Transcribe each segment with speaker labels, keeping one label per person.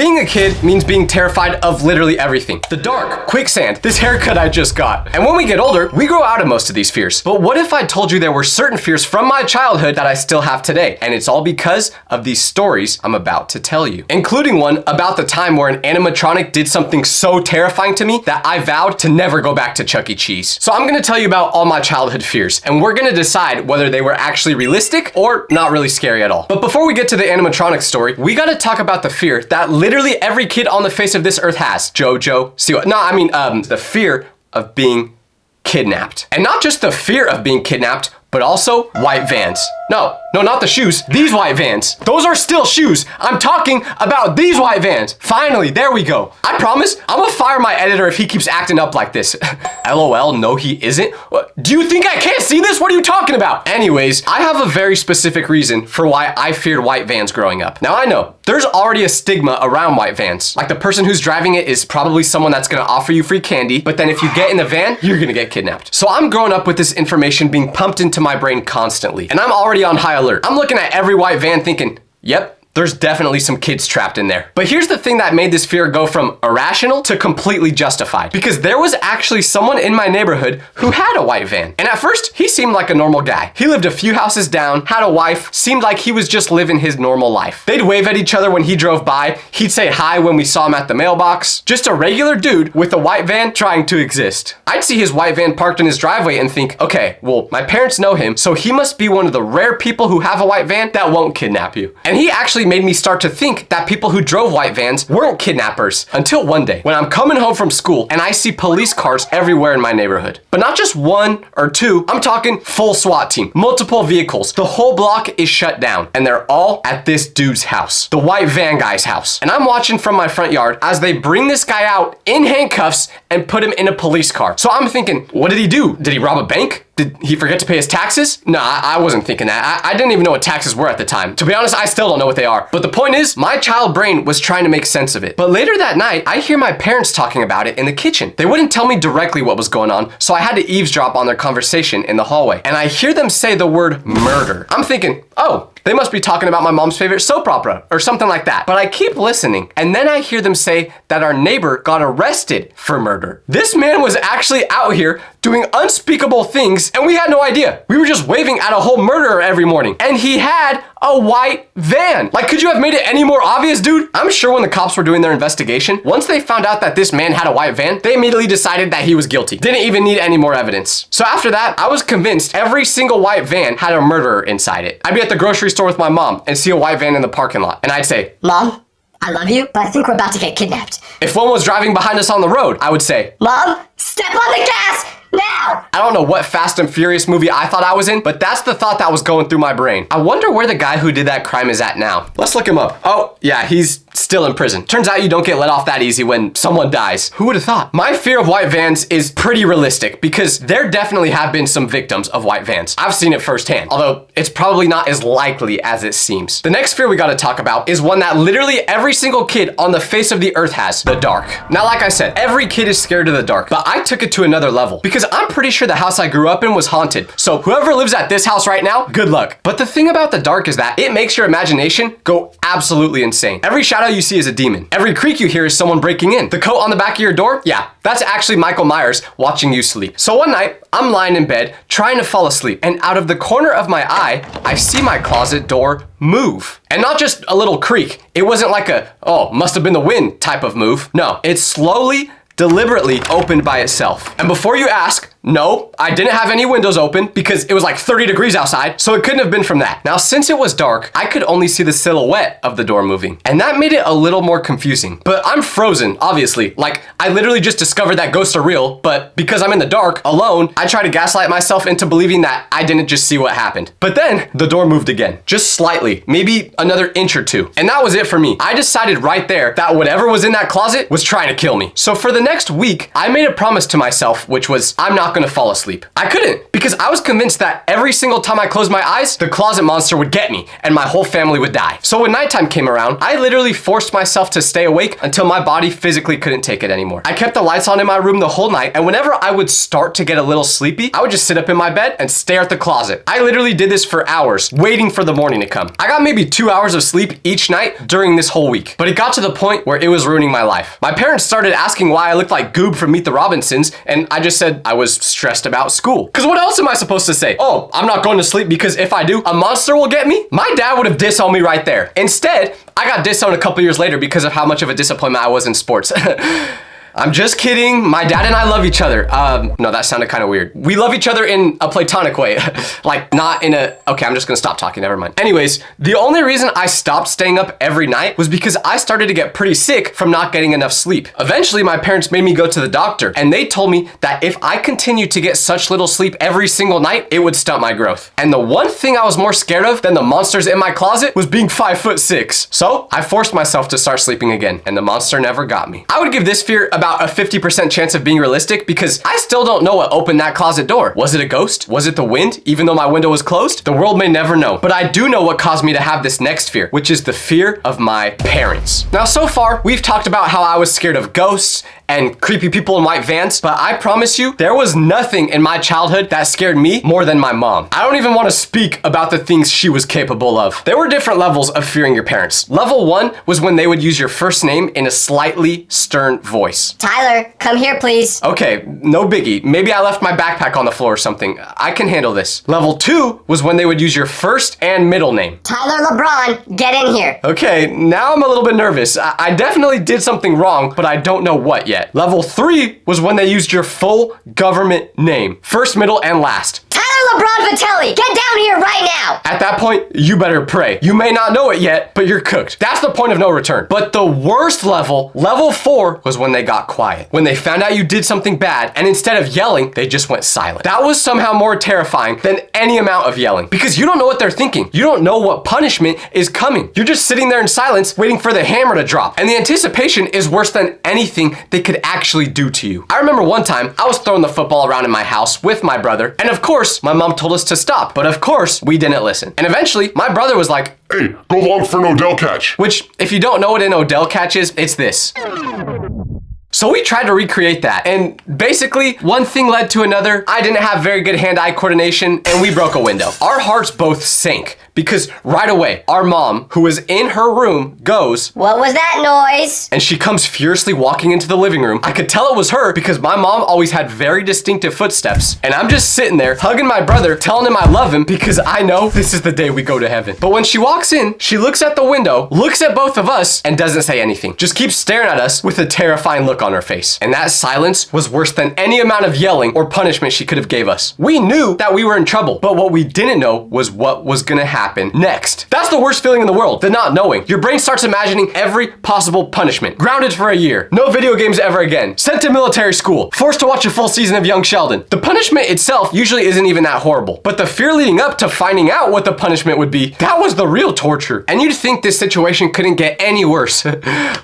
Speaker 1: Being a kid means being terrified of literally everything. The dark, quicksand, this haircut I just got. And when we get older, we grow out of most of these fears. But what if I told you there were certain fears from my childhood that I still have today? And it's all because of these stories I'm about to tell you, including one about the time where an animatronic did something so terrifying to me that I vowed to never go back to Chuck E. Cheese. So I'm gonna tell you about all my childhood fears, and we're gonna decide whether they were actually realistic or not really scary at all. But before we get to the animatronic story, we gotta talk about the fear that literally every kid on the face of this earth has. JoJo, Siwa. No, I mean, the fear of being kidnapped. And not just the fear of being kidnapped, but also white vans. No, not the shoes. These white vans. Those are still shoes. I'm talking about these white vans. Finally, there we go. I promise, I'm gonna fire my editor if he keeps acting up like this. LOL, no he isn't. Do you think I can't see this? What are you talking about? Anyways, I have a very specific reason for why I feared white vans growing up. Now I know, there's already a stigma around white vans. Like the person who's driving it is probably someone that's gonna offer you free candy, but then if you get in the van, you're gonna get kidnapped. So I'm growing up with this information being pumped into my brain constantly, and I'm already on high alert. I'm looking at every white van thinking, yep, there's definitely some kids trapped in there. But here's the thing that made this fear go from irrational to completely justified. Because there was actually someone in my neighborhood who had a white van. And at first, he seemed like a normal guy. He lived a few houses down, had a wife, seemed like he was just living his normal life. They'd wave at each other when he drove by. He'd say hi when we saw him at the mailbox. Just a regular dude with a white van trying to exist. I'd see his white van parked in his driveway and think, okay, well, my parents know him, so he must be one of the rare people who have a white van that won't kidnap you. And he actually made me start to think that people who drove white vans weren't kidnappers until one day when I'm coming home from school and I see police cars everywhere in my neighborhood. But not just one or two, I'm talking full SWAT team, multiple vehicles. The whole block is shut down and they're all at this dude's house, the white van guy's house. And I'm watching from my front yard as they bring this guy out in handcuffs and put him in a police car. So I'm thinking, what did he do? Did he rob a bank? Did he forget to pay his taxes? Nah, I wasn't thinking that. I didn't even know what taxes were at the time. To be honest, I still don't know what they are. But the point is, my child brain was trying to make sense of it. But later that night, I hear my parents talking about it in the kitchen. They wouldn't tell me directly what was going on, so I had to eavesdrop on their conversation in the hallway. And I hear them say the word murder. I'm thinking, oh, they must be talking about my mom's favorite soap opera or something like that. But I keep listening, and then I hear them say that our neighbor got arrested for murder. This man was actually out here doing unspeakable things, and we had no idea. We were just waving at a whole murderer every morning, and he had a white van. Like, could you have made it any more obvious, dude? I'm sure when the cops were doing their investigation, once they found out that this man had a white van, they immediately decided that he was guilty. Didn't even need any more evidence. So after that, I was convinced every single white van had a murderer inside it. I'd be at the grocery store with my mom and see a white van in the parking lot, and I'd say,
Speaker 2: Mom, I love you, but I think we're about to get kidnapped.
Speaker 1: If one was driving behind us on the road, I would say,
Speaker 2: Mom, step on the gas now!
Speaker 1: I don't know what Fast and Furious movie I thought I was in, but that's the thought that was going through my brain. I wonder where the guy who did that crime is at now. Let's look him up. Oh, yeah, he's still in prison. Turns out you don't get let off that easy when someone dies. Who would have thought? My fear of white vans is pretty realistic because there definitely have been some victims of white vans. I've seen it firsthand, although it's probably not as likely as it seems. The next fear we gotta talk about is one that literally every single kid on the face of the earth has, the dark. Now, like I said, every kid is scared of the dark, but I took it to another level because I'm pretty sure the house I grew up in was haunted. So whoever lives at this house right now, good luck. But the thing about the dark is that it makes your imagination go absolutely insane. Every shadow you see is a demon. Every creak you hear is someone breaking in. The coat on the back of your door? Yeah, that's actually Michael Myers watching you sleep. So one night, I'm lying in bed trying to fall asleep, and out of the corner of my eye, I see my closet door move. And not just a little creak. It wasn't like a, oh, must have been the wind type of move. No, it slowly, deliberately opened by itself. And before you ask, no, I didn't have any windows open because it was like 30 degrees outside, so it couldn't have been from that. Now, since it was dark, I could only see the silhouette of the door moving, and that made it a little more confusing. But I'm frozen, obviously. Like, I literally just discovered that ghosts are real, but because I'm in the dark, alone, I try to gaslight myself into believing that I didn't just see what happened. But then, the door moved again, just slightly, maybe another inch or two. And that was it for me. I decided right there that whatever was in that closet was trying to kill me. So for the next week, I made a promise to myself, which was, I'm not not gonna fall asleep. I couldn't, because I was convinced that every single time I closed my eyes, the closet monster would get me and my whole family would die. So when nighttime came around, I literally forced myself to stay awake until my body physically couldn't take it anymore. I kept the lights on in my room the whole night, and whenever I would start to get a little sleepy, I would just sit up in my bed and stare at the closet. I literally did this for hours, waiting for the morning to come. I got maybe 2 hours of sleep each night during this whole week, but it got to the point where it was ruining my life. My parents started asking why I looked like Goob from Meet the Robinsons, and I just said I was stressed about school. Because what else am I supposed to say? Oh, I'm not going to sleep because if I do, a monster will get me? My dad would have disowned me right there. Instead, I got disowned a couple years later because of how much of a disappointment I was in sports. I'm just kidding. My dad and I love each other. No, that sounded kind of weird. We love each other in a platonic way. Like, not in a... Okay, I'm just gonna stop talking, never mind. Anyways, the only reason I stopped staying up every night was because I started to get pretty sick from not getting enough sleep. Eventually, my parents made me go to the doctor, and they told me that if I continued to get such little sleep every single night, it would stunt my growth. And the one thing I was more scared of than the monsters in my closet was being 5'6". So, I forced myself to start sleeping again, and the monster never got me. I would give this fear about a 50% chance of being realistic because I still don't know what opened that closet door. Was it a ghost? Was it the wind? Even though my window was closed? The world may never know. But I do know what caused me to have this next fear, which is the fear of my parents. Now, so far, we've talked about how I was scared of ghosts and creepy people in white vans, but I promise you, there was nothing in my childhood that scared me more than my mom. I don't even want to speak about the things she was capable of. There were different levels of fearing your parents. Level 1 was when they would use your first name in a slightly stern voice.
Speaker 2: Tyler, come here, please.
Speaker 1: Okay, no biggie. Maybe I left my backpack on the floor or something. I can handle this. Level 2 was when they would use your first and middle name.
Speaker 2: Tyler LeBron, get in here.
Speaker 1: Okay, now I'm a little bit nervous. I definitely did something wrong, but I don't know what yet. Level 3 was when they used your full government name. First, middle, and last.
Speaker 2: Tyler LeBron Vitelli, get down here right now.
Speaker 1: At that point, you better pray. You may not know it yet, but you're cooked. That's the point of no return. But the worst level, level 4, was when they got quiet. When they found out you did something bad, and instead of yelling, they just went silent. That was somehow more terrifying than any amount of yelling, because you don't know what they're thinking. You don't know what punishment is coming. You're just sitting there in silence, waiting for the hammer to drop. And the anticipation is worse than anything they could actually do to you. I remember one time, I was throwing the football around in my house with my brother, and of course, my mom told us to stop, but of course, we didn't listen. And eventually, my brother was like,
Speaker 3: "Hey, go long for an Odell catch."
Speaker 1: Which, if you don't know what an Odell catch is, it's this. So we tried to recreate that, and basically, one thing led to another. I didn't have very good hand-eye coordination, and we broke a window. Our hearts both sank, because right away, our mom, who was in her room, goes,
Speaker 2: "What was that noise?"
Speaker 1: And she comes furiously walking into the living room. I could tell it was her because my mom always had very distinctive footsteps, and I'm just sitting there, hugging my brother, telling him I love him because I know this is the day we go to heaven. But when she walks in, she looks at the window, looks at both of us, and doesn't say anything. Just keeps staring at us with a terrifying look on her face. And that silence was worse than any amount of yelling or punishment she could have gave us. We knew that we were in trouble, but what we didn't know was what was gonna happen next. That's the worst feeling in the world, the not knowing. Your brain starts imagining every possible punishment. Grounded for a year, no video games ever again, sent to military school, forced to watch a full season of Young Sheldon. The punishment itself usually isn't even that horrible, but the fear leading up to finding out what the punishment would be, that was the real torture. And you'd think this situation couldn't get any worse,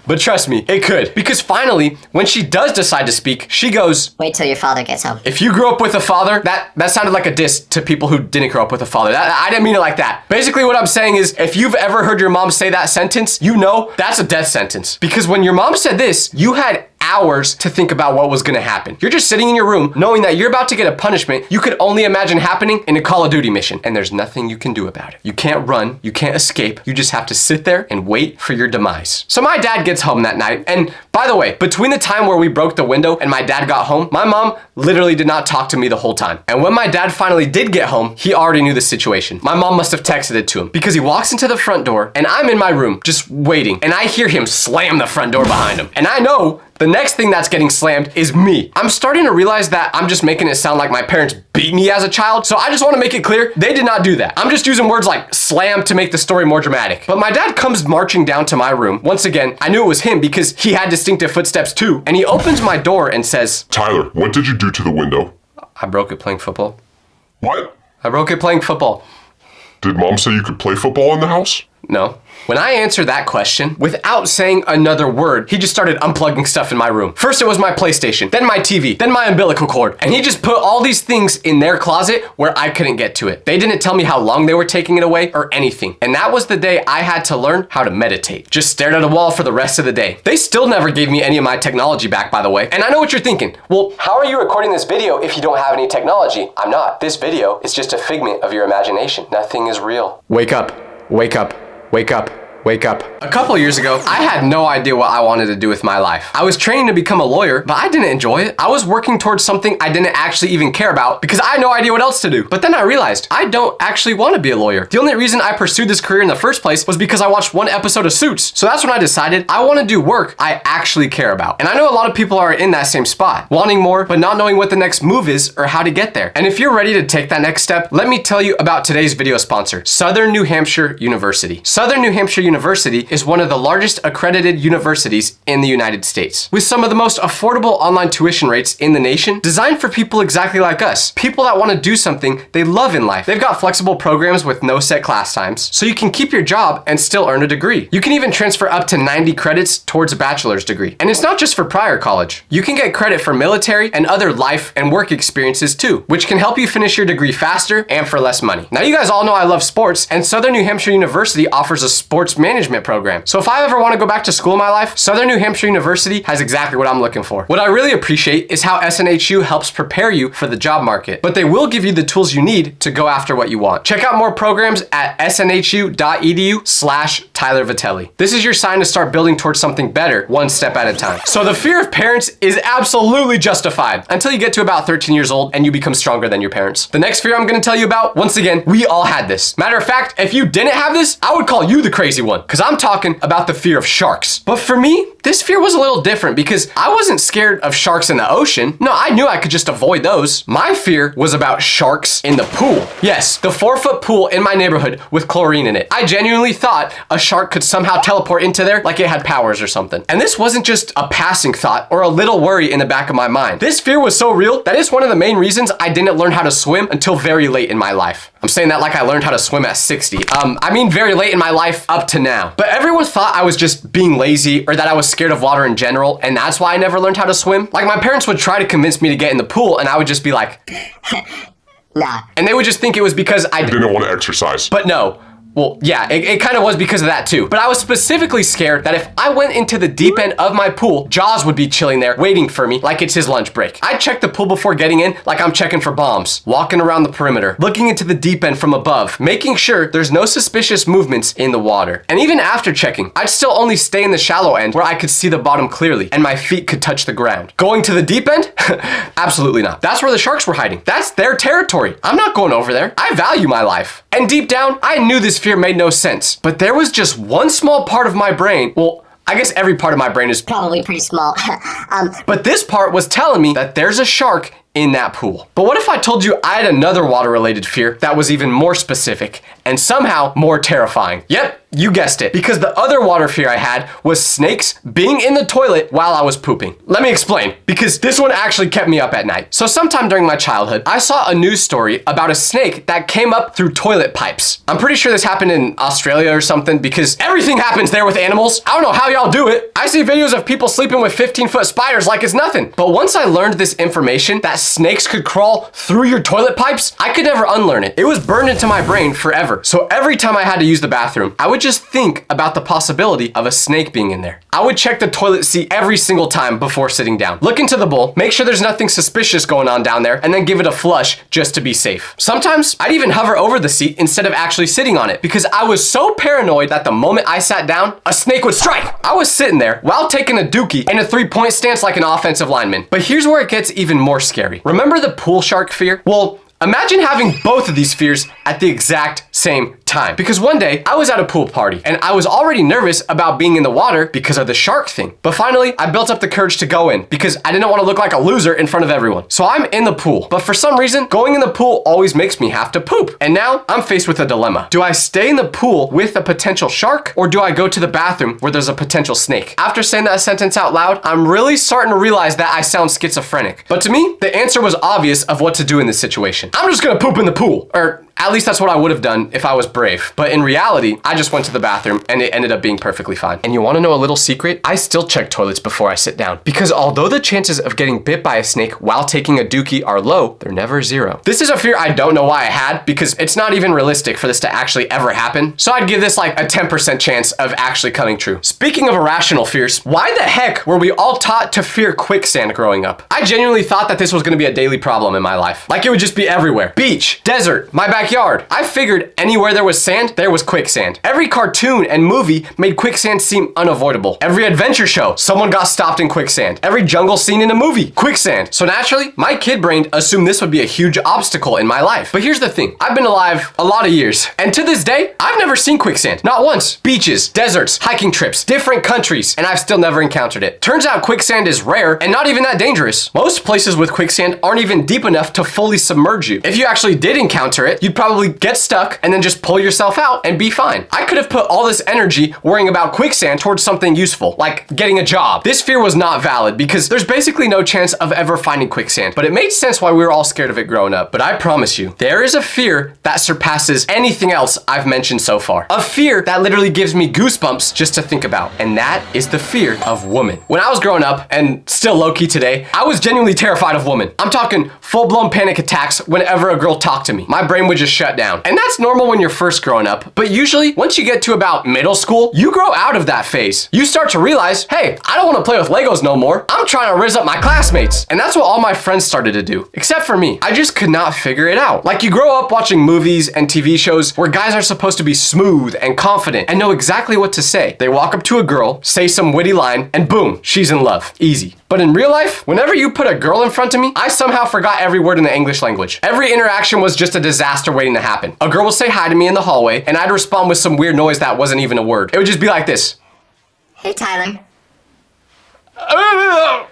Speaker 1: but trust me, it could. Because finally, when she does decide to speak, she goes,
Speaker 2: "Wait till your father gets home."
Speaker 1: If you grew up with a father, that sounded like a diss to people who didn't grow up with a father. I didn't mean it like that. Basically, what I'm saying is, if you've ever heard your mom say that sentence, you know that's a death sentence. Because when your mom said this, you had hours to think about what was gonna happen. You're just sitting in your room knowing that you're about to get a punishment you could only imagine happening in a Call of Duty mission, and there's nothing you can do about it. You can't run, you can't escape, you just have to sit there and wait for your demise. So my dad gets home that night, and by the way, between the time where we broke the window and my dad got home, my mom literally did not talk to me the whole time. And when my dad finally did get home, he already knew the situation. My mom must have texted it to him, because he walks into the front door, and I'm in my room just waiting, and I hear him slam the front door behind him. And I know the next thing that's getting slammed is me. I'm starting to realize that I'm just making it sound like my parents beat me as a child, so I just want to make it clear, they did not do that. I'm just using words like slam to make the story more dramatic. But my dad comes marching down to my room. Once again, I knew it was him because he had distinctive footsteps too, and he opens my door and says,
Speaker 3: "Tyler, what did you do to the window?"
Speaker 1: I broke it playing football.
Speaker 3: What?
Speaker 1: I broke it playing football.
Speaker 3: Did mom say you could play football in the house?
Speaker 1: No. When I answered that question, without saying another word, he just started unplugging stuff in my room. First it was my PlayStation, then my TV, then my umbilical cord, and he just put all these things in their closet where I couldn't get to it. They didn't tell me how long they were taking it away or anything. And that was the day I had to learn how to meditate. Just stared at a wall for the rest of the day. They still never gave me any of my technology back, by the way. And I know what you're thinking. Well, how are you recording this video if you don't have any technology? I'm not. This video is just a figment of your imagination. Nothing is real. Wake up. Wake up. Wake up. Wake up. A couple years ago, I had no idea what I wanted to do with my life. I was training to become a lawyer, but I didn't enjoy it. I was working towards something I didn't actually even care about because I had no idea what else to do. But then I realized I don't actually want to be a lawyer. The only reason I pursued this career in the first place was because I watched one episode of Suits. So that's when I decided I want to do work I actually care about. And I know a lot of people are in that same spot, wanting more, but not knowing what the next move is or how to get there. And if you're ready to take that next step, let me tell you about today's video sponsor, Southern New Hampshire University. Southern New Hampshire University is one of the largest accredited universities in the United States, with some of the most affordable online tuition rates in the nation, designed for people exactly like us, people that want to do something they love in life. They've got flexible programs with no set class times, so you can keep your job and still earn a degree. You can even transfer up to 90 credits towards a bachelor's degree. And it's not just for prior college. You can get credit for military and other life and work experiences too, which can help you finish your degree faster and for less money. Now you guys all know I love sports, and Southern New Hampshire University offers a sports management program. So if I ever want to go back to school in my life, Southern New Hampshire University has exactly what I'm looking for. What I really appreciate is how SNHU helps prepare you for the job market, but they will give you the tools you need to go after what you want. Check out more programs at snhu.edu/Tyler Vitelli. This is your sign to start building towards something better, one step at a time. So the fear of parents is absolutely justified until you get to about 13 years old and you become stronger than your parents. The next fear I'm going to tell you about, once again, we all had this. Matter of fact, if you didn't have this, I would call you the crazy one, because I'm talking about the fear of sharks. But for me, this fear was a little different because I wasn't scared of sharks in the ocean. No, I knew I could just avoid those. My fear was about sharks in the pool. Yes, the 4-foot pool in my neighborhood with chlorine in it. I genuinely thought a shark could somehow teleport into there like it had powers or something. And this wasn't just a passing thought or a little worry in the back of my mind. This fear was so real that it's one of the main reasons I didn't learn how to swim until very late in my life. I'm saying that like I learned how to swim at 60. I mean very late in my life up to now. But everyone thought I was just being lazy or that I was scared of water in general, and that's why I never learned how to swim. Like my parents would try to convince me to get in the pool and I would just be like,
Speaker 2: Nah.
Speaker 1: and they would just think it was because I
Speaker 3: Didn't want to exercise.
Speaker 1: But no. Well, yeah, it kind of was because of that too. But I was specifically scared that if I went into the deep end of my pool, Jaws would be chilling there waiting for me like it's his lunch break. I'd check the pool before getting in like I'm checking for bombs, walking around the perimeter, looking into the deep end from above, making sure there's no suspicious movements in the water. And even after checking, I'd still only stay in the shallow end where I could see the bottom clearly and my feet could touch the ground. Going to the deep end? Absolutely not. That's where the sharks were hiding. That's their territory. I'm not going over there. I value my life. And deep down, I knew this fear made no sense. But there was just one small part of my brain, well, I guess every part of my brain is
Speaker 2: Probably pretty small.
Speaker 1: but this part was telling me that there's a shark in that pool. But what if I told you I had another water-related fear that was even more specific and somehow more terrifying? Yep, you guessed it, because the other water fear I had was snakes being in the toilet while I was pooping. Let me explain, because this one actually kept me up at night. So sometime during my childhood, I saw a news story about a snake that came up through toilet pipes. I'm pretty sure this happened in Australia or something, because everything happens there with animals. I don't know how y'all do it. I see videos of people sleeping with 15-foot spiders like it's nothing. But once I learned this information, that snakes could crawl through your toilet pipes, I could never unlearn it. It was burned into my brain forever. So every time I had to use the bathroom, I would just think about the possibility of a snake being in there. I would check the toilet seat every single time before sitting down. Look into the bowl, make sure there's nothing suspicious going on down there, and then give it a flush just to be safe. Sometimes I'd even hover over the seat instead of actually sitting on it because I was so paranoid that the moment I sat down, a snake would strike. I was sitting there while taking a dookie in a 3-point stance like an offensive lineman. But here's where it gets even more scary. Remember the pool shark fear? Well, imagine having both of these fears at the exact same time. Because one day I was at a pool party and I was already nervous about being in the water because of the shark thing. But finally, I built up the courage to go in because I didn't want to look like a loser in front of everyone. So I'm in the pool. But for some reason, going in the pool always makes me have to poop. And now I'm faced with a dilemma. Do I stay in the pool with a potential shark or do I go to the bathroom where there's a potential snake? After saying that sentence out loud, I'm really starting to realize that I sound schizophrenic. But to me, the answer was obvious of what to do in this situation. I'm just gonna poop in the pool. Or At least that's what I would have done if I was brave. But in reality, I just went to the bathroom and it ended up being perfectly fine. And you want to know a little secret? I still check toilets before I sit down. Because although the chances of getting bit by a snake while taking a dookie are low, they're never zero. This is a fear I don't know why I had, because it's not even realistic for this to actually ever happen. So I'd give this like a 10% chance of actually coming true. Speaking of irrational fears, why the heck were we all taught to fear quicksand growing up? I genuinely thought that this was going to be a daily problem in my life. Like it would just be everywhere. Beach, desert, my backyard. I figured anywhere there was sand, there was quicksand. Every cartoon and movie made quicksand seem unavoidable. Every adventure show, someone got stopped in quicksand. Every jungle scene in a movie, quicksand. So naturally, my kid brain assumed this would be a huge obstacle in my life. But here's the thing. I've been alive a lot of years, and to this day, I've never seen quicksand. Not once. Beaches, deserts, hiking trips, different countries, and I've still never encountered it. Turns out quicksand is rare and not even that dangerous. Most places with quicksand aren't even deep enough to fully submerge you. If you actually did encounter it, you'd probably get stuck and then just pull yourself out and be fine. I could have put all this energy worrying about quicksand towards something useful, like getting a job. This fear was not valid because there's basically no chance of ever finding quicksand, but it made sense why we were all scared of it growing up. But I promise you, there is a fear that surpasses anything else I've mentioned so far. A fear that literally gives me goosebumps just to think about, and that is the fear of women. When I was growing up, and still low-key today, I was genuinely terrified of women. I'm talking full-blown panic attacks whenever a girl talked to me. My brain would just shut down. And that's normal when you're first growing up, but usually once you get to about middle school, you grow out of that phase. You start to realize, hey, I don't want to play with Legos no more. I'm trying to riz up my classmates. And that's what all my friends started to do, except for me. I just could not figure it out. Like you grow up watching movies and TV shows where guys are supposed to be smooth and confident and know exactly what to say. They walk up to a girl, say some witty line, and boom, she's in love. Easy. But in real life, whenever you put a girl in front of me, I somehow forgot every word in the English language. Every interaction was just a disaster waiting to happen. A girl would say hi to me in the hallway, and I'd respond with some weird noise that wasn't even a word. It would just be like this.
Speaker 2: Hey, Tyler.
Speaker 1: Oh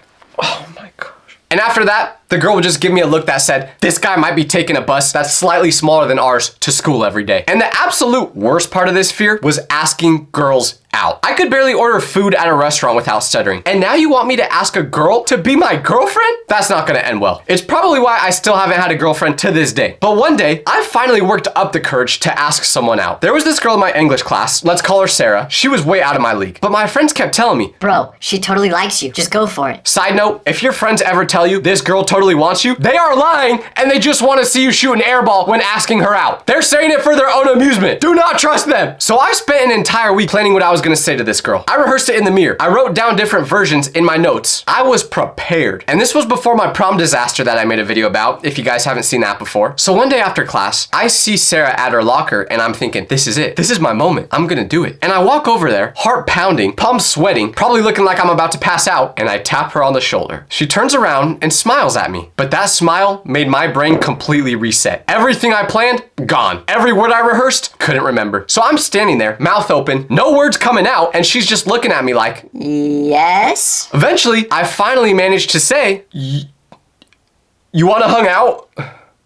Speaker 1: my gosh. And after that, the girl would just give me a look that said, this guy might be taking a bus that's slightly smaller than ours to school every day. And the absolute worst part of this fear was asking girls out. I could barely order food at a restaurant without stuttering. And now you want me to ask a girl to be my girlfriend? That's not gonna end well. It's probably why I still haven't had a girlfriend to this day. But one day, I finally worked up the courage to ask someone out. There was this girl in my English class, let's call her Sarah. She was way out of my league. But my friends kept telling me,
Speaker 2: Bro, she totally likes you. Just go for it.
Speaker 1: Side note, if your friends ever tell you this girl totally wants you, they are lying and they just want to see you shoot an airball when asking her out. They're saying it for their own amusement. Do not trust them. So I spent an entire week planning what I was going to say to this girl. I rehearsed it in the mirror. I wrote down different versions in my notes. I was prepared. And this was before my prom disaster that I made a video about, if you guys haven't seen that before. So one day after class, I see Sarah at her locker and I'm thinking, this is it. This is my moment. I'm going to do it. And I walk over there, heart pounding, palms sweating, probably looking like I'm about to pass out, and I tap her on the shoulder. She turns around and smiles at me. But that smile made my brain completely reset. Everything I planned, gone. Every word I rehearsed, couldn't remember. So I'm standing there, mouth open, no words coming out, and she's just looking at me like,
Speaker 2: Yes?
Speaker 1: Eventually, I finally managed to say, you want to hung out?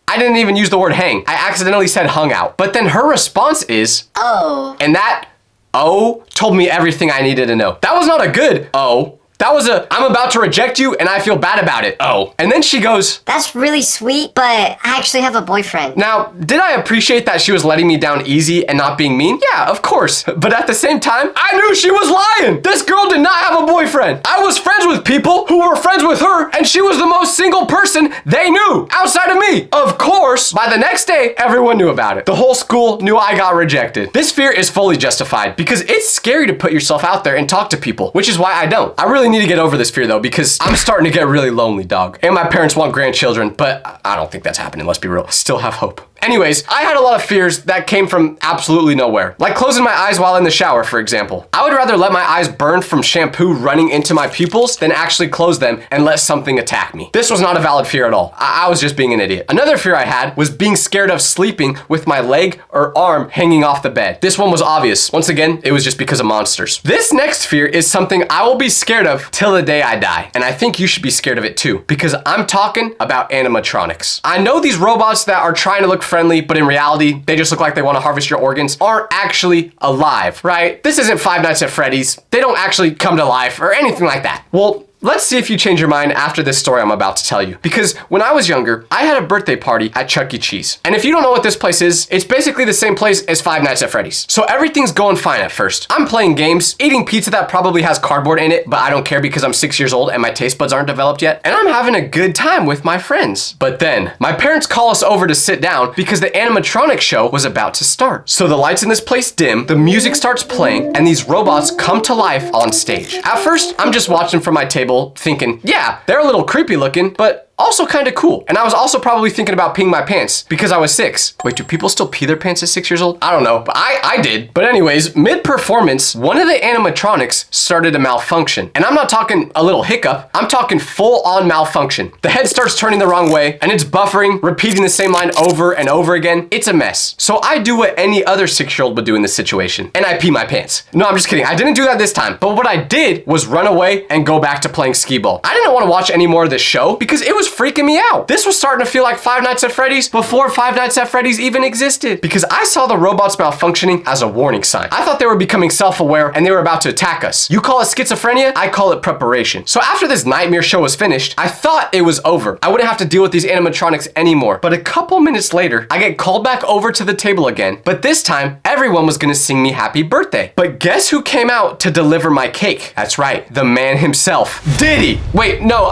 Speaker 1: I didn't even use the word hang. I accidentally said hung out. But then her response is,
Speaker 2: Oh.
Speaker 1: and that oh told me everything I needed to know. That was not a good oh. That was a, I'm about to reject you and I feel bad about it. Oh. And then she goes,
Speaker 2: That's really sweet, but I actually have a boyfriend.
Speaker 1: now, did I appreciate that she was letting me down easy and not being mean? Yeah, of course. But at the same time, I knew she was lying. This girl did not have a boyfriend. I was friends with people who were friends with her, and she was the most single person they knew outside of me. Of course, by the next day, everyone knew about it. The whole school knew I got rejected. This fear is fully justified because it's scary to put yourself out there and talk to people, which is why I don't. I really need to get over this fear though, because I'm starting to get really lonely, dog. And my parents want grandchildren, but I don't think that's happening, let's be real. I still have hope. Anyways, I had a lot of fears that came from absolutely nowhere. Like closing my eyes while in the shower, for example. I would rather let my eyes burn from shampoo running into my pupils than actually close them and let something attack me. This was not a valid fear at all. I was just being an idiot. Another fear I had was being scared of sleeping with my leg or arm hanging off the bed. This one was obvious. Once again, it was just because of monsters. This next fear is something I will be scared of till the day I die. And I think you should be scared of it too, because I'm talking about animatronics. I know these robots that are trying to look friendly, but in reality, they just look like they want to harvest your organs, aren't actually alive, right? This isn't Five Nights at Freddy's. They don't actually come to life or anything like that. Well, let's see if you change your mind after this story I'm about to tell you. Because when I was younger, I had a birthday party at Chuck E. Cheese. And if you don't know what this place is, it's basically the same place as Five Nights at Freddy's. So everything's going fine at first. I'm playing games, eating pizza that probably has cardboard in it, but I don't care because I'm 6 years old and my taste buds aren't developed yet. And I'm having a good time with my friends. But then, my parents call us over to sit down because the animatronic show was about to start. So the lights in this place dim, the music starts playing, and these robots come to life on stage. At first, I'm just watching from my table thinking, yeah, they're a little creepy looking, but also kind of cool. And I was also probably thinking about peeing my pants because I was 6. Wait, do people still pee their pants at 6 years old? I don't know, but I did. But anyways, mid-performance, one of the animatronics started to malfunction. And I'm not talking a little hiccup, I'm talking full-on malfunction. The head starts turning the wrong way, and it's buffering, repeating the same line over and over again. It's a mess. So I do what any other 6-year-old would do in this situation, and I pee my pants. No, I'm just kidding. I didn't do that this time. But what I did was run away and go back to playing skee-ball. I didn't want to watch any more of this show because it was freaking me out. This was starting to feel like Five Nights at Freddy's before Five Nights at Freddy's even existed, because I saw the robots malfunctioning as a warning sign. I thought they were becoming self-aware and they were about to attack us. You call it schizophrenia, I call it preparation. So after this nightmare show was finished, I thought it was over. I wouldn't have to deal with these animatronics anymore. But a couple minutes later, I get called back over to the table again, but this time everyone was gonna sing me happy birthday. But guess who came out to deliver my cake? That's right, the man himself, Diddy. Wait, no,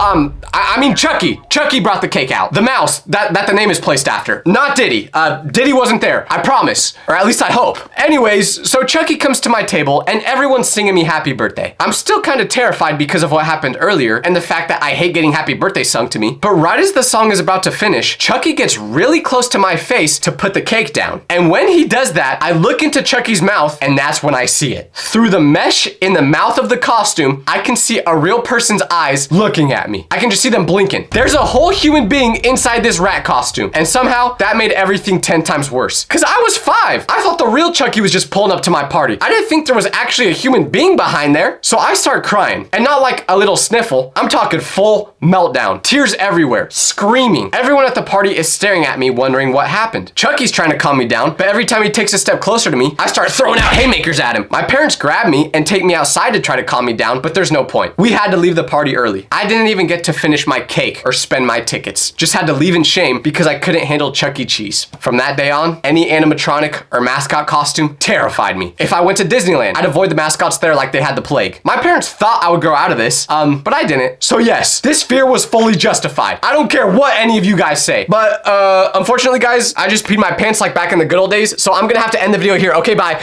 Speaker 1: I mean Chucky. Chucky brought the cake out. The mouse that the name is placed after. Not Diddy. Diddy wasn't there. I promise. Or at least I hope. Anyways, so Chucky comes to my table and everyone's singing me happy birthday. I'm still kind of terrified because of what happened earlier and the fact that I hate getting happy birthday sung to me. But right as the song is about to finish, Chucky gets really close to my face to put the cake down. And when he does that, I look into Chucky's mouth and that's when I see it. Through the mesh in the mouth of the costume, I can see a real person's eyes looking at me. I can just see them blinking. There's a whole human being inside this rat costume, and somehow that made everything 10 times worse. Cause I was 5. I thought the real Chucky was just pulling up to my party. I didn't think there was actually a human being behind there. So I start crying, and not like a little sniffle. I'm talking full meltdown, tears everywhere, screaming. Everyone at the party is staring at me, wondering what happened. Chucky's trying to calm me down, but every time he takes a step closer to me, I start throwing out haymakers at him. My parents grab me and take me outside to try to calm me down, but there's no point. We had to leave the party early. I didn't even get to finish my cake or spend my tickets. Just had to leave in shame because I couldn't handle Chuck E. Cheese. From that day on, any animatronic or mascot costume terrified me. If I went to Disneyland, I'd avoid the mascots there like they had the plague. My parents thought I would grow out of this, but I didn't. So yes, this fear was fully justified. I don't care what any of you guys say. But unfortunately guys, I just peed my pants like back in the good old days, so I'm gonna have to end the video here. Okay, bye.